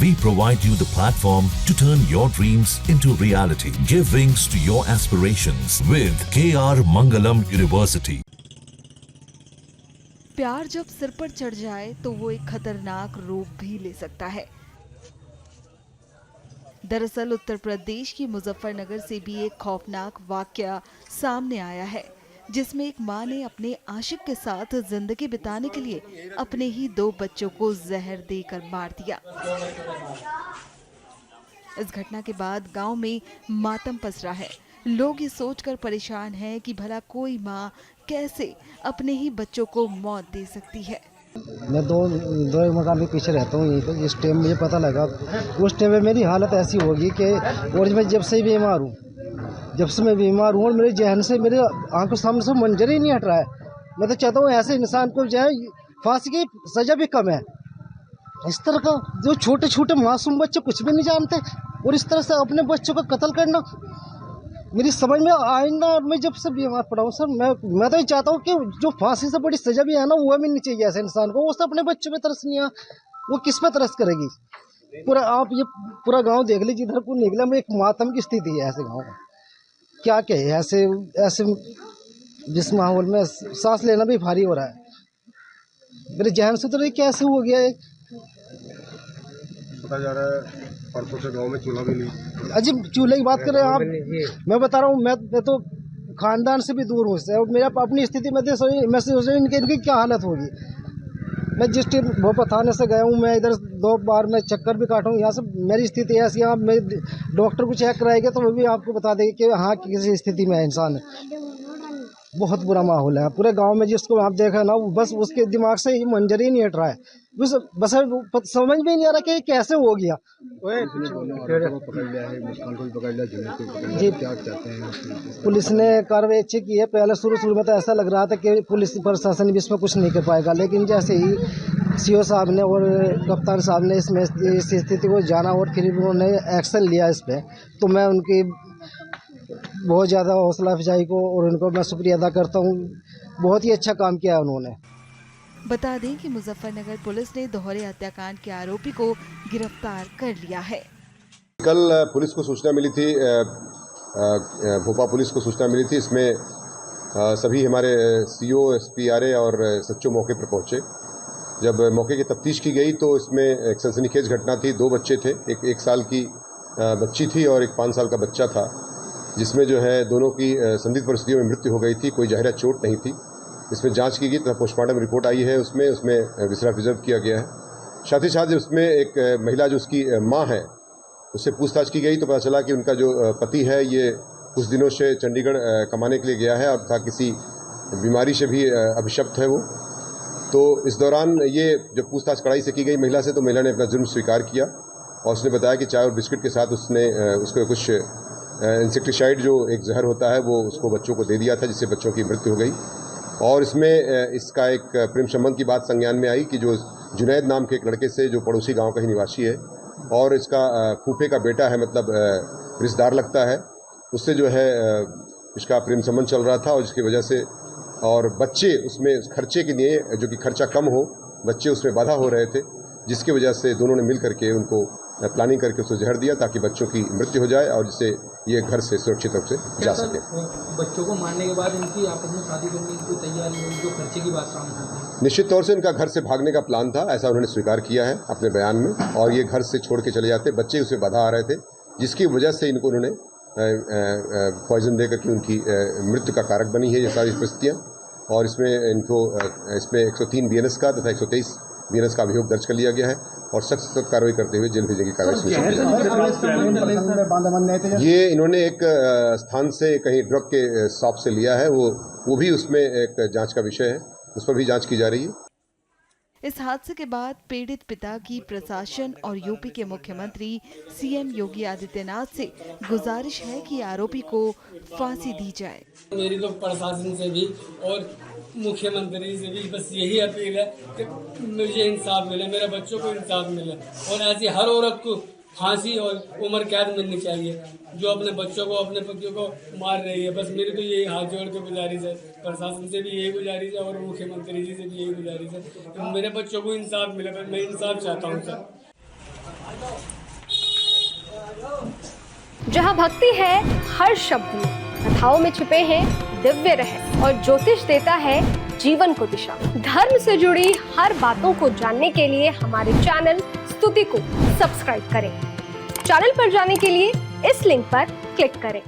We provide you the platform to turn your dreams into reality. Give wings to your aspirations with KR Mangalam University. प्यार जब सिर पर चढ़ जाए तो वो एक खतरनाक रूप भी ले सकता है। दरअसल उत्तर प्रदेश की मुजफ्फरनगर से भी एक खौफनाक वाकया सामने आया है, जिसमें एक मां ने अपने आशिक के साथ जिंदगी बिताने के लिए अपने ही 2 बच्चों को जहर देकर मार दिया। इस घटना के बाद गांव में मातम पसरा है। लोग ये सोचकर परेशान हैं कि भला कोई मां कैसे अपने ही बच्चों को मौत दे सकती है। मैं दो मकान के पीछे रहता हूँ यहीं पे। जिस टाइम मुझे पता लगा उस टाइम में मेरी हालत ऐसी होगी कि और मैं जब से बीमार हूँ और मेरे जहन से मेरे आंखों सामने से मंजर ही नहीं हट रहा है। मैं तो चाहता हूँ ऐसे इंसान को जो है फांसी की सजा भी कम है। इस तरह का जो छोटे छोटे मासूम बच्चे कुछ भी नहीं जानते और इस तरह से अपने बच्चों का कत्ल करना मेरी समझ में आईना। मैं जब से बीमार पड़ा हूँ सर, मैं तो ये चाहता हूँ कि जो फांसी से बड़ी सजा भी है ना वो मिलनी चाहिए ऐसे इंसान को। वो सब अपने बच्चों पे तरस नहीं है, वो किस पे तरस करेगी। पूरा गांव देख लीजिए, इधर को निकला में एक मातम की स्थिति है ऐसे गाँव में। क्या कहे ऐसे जिस माहौल में सांस लेना भी भारी हो रहा है। मेरे जहन से तो कैसे हो गया है। पता जा रहा है परसों से गांव में चूल्हा भी नहीं। अजी चूल्हे की बात करें आप, मैं बता रहा हूँ मैं तो खानदान से भी दूर हूँ इससे और मेरा अपनी स्थिति में मैं सोच रही हूँ इनकी क्या हालत होगी। मैं जिस टाइम भोपाल थाने से गया हूँ, मैं इधर 2 बार मैं चक्कर भी काटा हूँ। यहाँ से मेरी स्थिति ऐसी, यहाँ मैं डॉक्टर को चेक कराएगा तो वो भी आपको बता देंगे कि हाँ किसी स्थिति में है इंसान। बहुत बुरा माहौल है पूरे गांव में। जिसको आप देखा ना बस उसके दिमाग से ही मंजर ही नहीं हट रहा है। बस समझ में नहीं आ रहा कि कैसे हो गया। जी क्या चाहते हैं? पुलिस ने कार्रवाई अच्छी की है। पहले शुरू में तो ऐसा लग रहा था कि पुलिस प्रशासन भी इसमें कुछ नहीं कर पाएगा, लेकिन जैसे ही सीओ साहब ने और कप्तान साहब ने इसमें इस स्थिति को जाना और फिर उन्होंने एक्शन लिया इस पर, तो मैं उनकी बहुत ज़्यादा हौसला अफजाई को और उनको मैं शुक्रिया अदा करता हूँ। बहुत ही अच्छा काम किया उन्होंने। बता दें कि मुजफ्फरनगर पुलिस ने दोहरे हत्याकांड के आरोपी को गिरफ्तार कर लिया है। कल पुलिस को सूचना मिली थी, भोपाल पुलिस को सूचना मिली थी। इसमें सभी हमारे सीओ, एसपी, आरए और सच्चो मौके पर पहुंचे। जब मौके की तफ्तीश की गई तो इसमें एक सनसनीखेज घटना थी। 2 बच्चे थे, एक 1 साल की बच्ची थी और एक 5 साल का बच्चा था, जिसमें जो है दोनों की संदिग्ध परिस्थितियों में मृत्यु हो गई थी। कोई जाहिर चोट नहीं थी। इसमें जांच की गई तथा पोस्टमार्टम रिपोर्ट आई है, उसमें विसरा प्रिजर्व किया गया है। साथ ही साथ उसमें एक महिला जो उसकी मां है उससे पूछताछ की गई तो पता चला कि उनका जो पति है ये कुछ दिनों से चंडीगढ़ कमाने के लिए गया है और था किसी बीमारी से भी अभिशप्त है वो। तो इस दौरान ये जब पूछताछ कड़ाई से की गई महिला से, तो महिला ने अपना जुर्म स्वीकार किया और उसने बताया कि चाय और बिस्किट के साथ उसने उसको कुछ इंसेक्टिसाइड जो एक जहर होता है वो उसको बच्चों को दे दिया था, जिससे बच्चों की मृत्यु हो गई। और इसमें इसका एक प्रेम संबंध की बात संज्ञान में आई कि जो जुनैद नाम के एक लड़के से जो पड़ोसी गांव का ही निवासी है और इसका फूफे का बेटा है, मतलब रिश्तेदार लगता है, उससे जो है इसका प्रेम संबंध चल रहा था और जिसकी वजह से और बच्चे उसमें खर्चे के लिए जो कि खर्चा कम हो, बच्चे उसमें बाधा हो रहे थे, जिसकी वजह से दोनों ने मिल करके उनको प्लानिंग करके उसको जहर दिया ताकि बच्चों की मृत्यु हो जाए और जिससे ये घर से सुरक्षित रूप से जा सके। बच्चों को मारने के बाद इनकी आपस में शादी करने की तैयारी हुई, जो खर्चे की बात सामने आती है। निश्चित तौर से इनका घर से भागने का प्लान था, ऐसा उन्होंने स्वीकार किया है अपने बयान में, और ये घर से छोड़ के चले जाते, बच्चे उसमें बाधा आ रहे थे, जिसकी वजह से इनको उन्होंने पॉइजन देकर के उनकी मृत्यु का कारक बनी है ये सारी परिस्थितियाँ। और इसमें 103 BNS का तथा 123 BNS का अभियोग दर्ज कर लिया गया है और सख्त कार्रवाई करते हुए जेल भेजने की कार्रवाई सुनिश्चित की। ये इन्होंने एक स्थान से कहीं ड्रग के शॉप से लिया है, वो भी उसमें एक जांच का विषय है, उस पर भी जांच की जा रही है। इस हादसे के बाद पीड़ित पिता की प्रशासन और यूपी के मुख्यमंत्री सीएम योगी आदित्यनाथ से गुजारिश है कि आरोपी को फांसी दी जाए। मेरी तो प्रशासन से भी और मुख्यमंत्री से भी बस यही अपील है कि मुझे इंसाफ मिले, मेरे बच्चों को इंसाफ मिले और ऐसी हर औरत को फांसी और उम्र कैद मिलनी चाहिए जो अपने बच्चों को, अपने पतियों को मार रही है। बस मेरी तो यही हाथ जोड़ के गुजारिश है, प्रशासन से भी यही गुजारिश है और मुख्यमंत्री जी से भी यही गुजारिश है कि मेरे बच्चों को इंसाफ मिले। मैं इंसाफ चाहता हूँ सर। जहां भक्ति है हर शब्द में, कथाओं में छुपे हैं दिव्य रहस्य और ज्योतिष देता है जीवन को दिशा। धर्म से जुड़ी हर बातों को जानने के लिए हमारे चैनल स्तुति को सब्सक्राइब करें। चैनल पर जाने के लिए इस लिंक पर क्लिक करें।